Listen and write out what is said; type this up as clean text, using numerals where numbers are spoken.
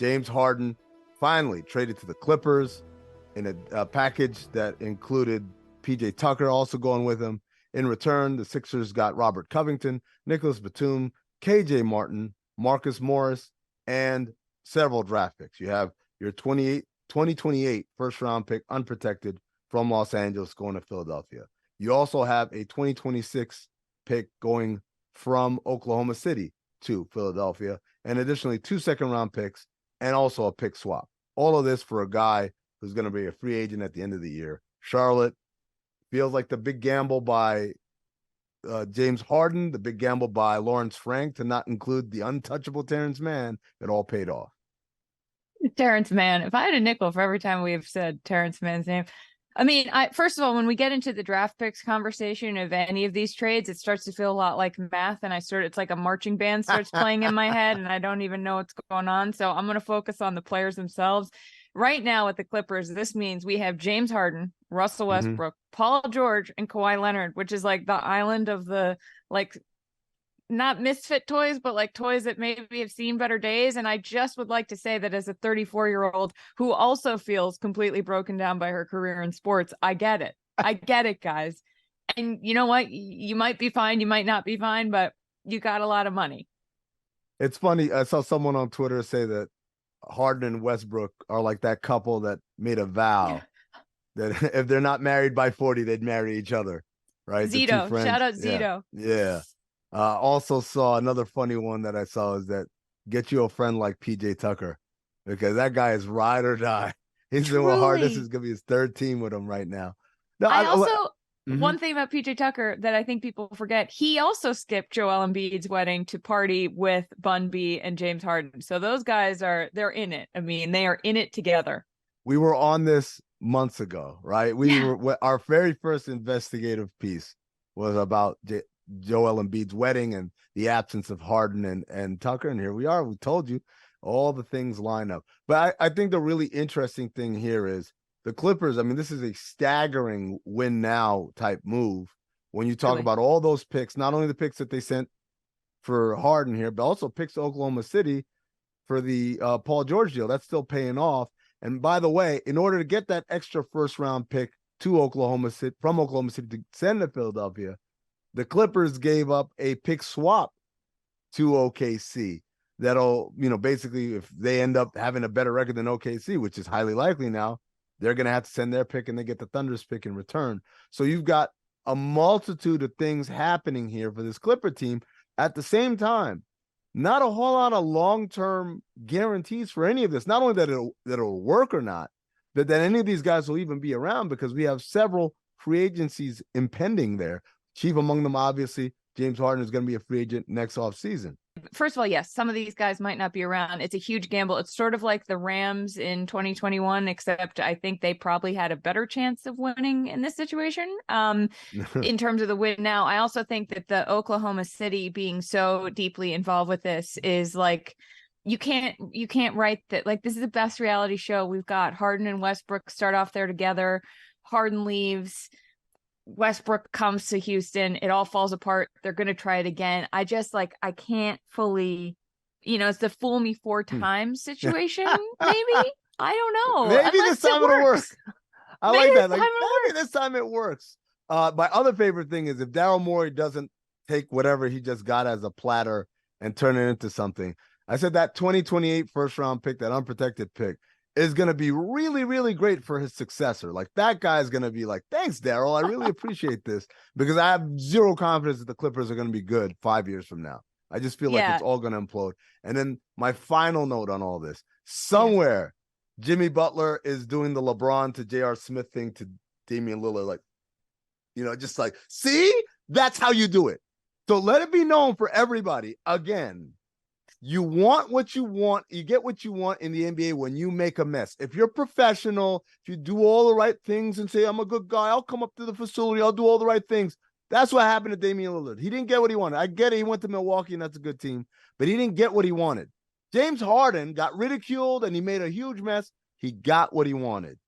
James Harden finally traded to the Clippers in a package that included PJ Tucker also going with him. In return, the Sixers got Robert Covington, Nicholas Batum, KJ Martin, Marcus Morris, and several draft picks. You have your 2028 first round pick unprotected from Los Angeles going to Philadelphia. You also have a 2026 pick going from Oklahoma City to Philadelphia, and additionally 2 second-round picks and also a pick swap. All of this for a guy who's going to be a free agent at the end of the year. Charlotte feels like the big gamble by James Harden, the big gamble by Lawrence Frank to not include the untouchable Terrence Mann. It all paid off. Terrence Mann. If I had a nickel for every time we have said Terrence Mann's name, I mean, first of all, when we get into the draft picks conversation of any of these trades, it starts to feel a lot like math, and it's like a marching band starts playing in my head, and I don't even know what's going on. So I'm going to focus on the players themselves. Right now with the Clippers, this means we have James Harden, Russell Westbrook, Paul George, and Kawhi Leonard, which is like the island of the, like, not misfit toys, but like toys that maybe have seen better days. And I just would like to say that as a 34-year-old who also feels completely broken down by her career in sports, I get it. I get it, guys. And you know what? You might be fine, you might not be fine, but you got a lot of money. It's funny. I saw someone on Twitter say that Harden and Westbrook are like that couple that made a vow that if they're not married by 40, they'd marry each other. Right? Zito. Shout out Zito. Yeah. Also saw another funny one that I saw is that get you a friend like PJ Tucker, because that guy is ride or die. He's been with Harden. This is going to be his third team with him right now. No, one thing about PJ Tucker that I think people forget, he also skipped Joel Embiid's wedding to party with Bun B and James Harden. So those guys they're in it. I mean, they are in it together. We were on this months ago, right? Our very first investigative piece was about Joel Embiid's wedding and the absence of Harden and Tucker. And here we are. We told you all the things line up. But I think the really interesting thing here is the Clippers. I mean, this is a staggering win now type move when you talk about all those picks, not only the picks that they sent for Harden here, but also picks to Oklahoma City for the Paul George deal. That's still paying off. And by the way, in order to get that extra first round pick to Oklahoma City from Oklahoma City to send to Philadelphia, the Clippers gave up a pick swap to OKC. That'll, basically, if they end up having a better record than OKC, which is highly likely now, they're going to have to send their pick and they get the Thunder's pick in return. So you've got a multitude of things happening here for this Clipper team at the same time. Not a whole lot of long-term guarantees for any of this. Not only that it'll work or not, but that any of these guys will even be around, because we have several free agencies impending there. Chief among them, obviously, James Harden is going to be a free agent next offseason. First of all, yes, some of these guys might not be around. It's a huge gamble. It's sort of like the Rams in 2021, except I think they probably had a better chance of winning in this situation in terms of the win now. I also think that the Oklahoma City being so deeply involved with this is like, you can't write that. Like, this is the best reality show. We've got Harden and Westbrook start off there together. Harden leaves. Westbrook comes to Houston, it all falls apart. They're going to try it again. I can't fully, it's the fool me 4 times situation. Maybe, I don't know. Maybe this time it'll work. I like that. Like, maybe this time it works. My other favorite thing is if Daryl Morey doesn't take whatever he just got as a platter and turn it into something. I said that 2028 first round pick, that unprotected pick, is going to be really, really great for his successor. Like, that guy is going to be like, thanks, Daryl. I really appreciate this, because I have zero confidence that the Clippers are going to be good 5 years from now. I just feel like it's all going to implode. And then my final note on all this, somewhere Jimmy Butler is doing the LeBron to J.R. Smith thing to Damian Lillard. Like, just like, see, that's how you do it. So let it be known for everybody. Again, you want what you want. You get what you want in the NBA when you make a mess. If you're professional, if you do all the right things and say, I'm a good guy, I'll come up to the facility, I'll do all the right things. That's what happened to Damian Lillard. He didn't get what he wanted. I get it. He went to Milwaukee, and that's a good team, but he didn't get what he wanted. James Harden got ridiculed, and he made a huge mess. He got what he wanted.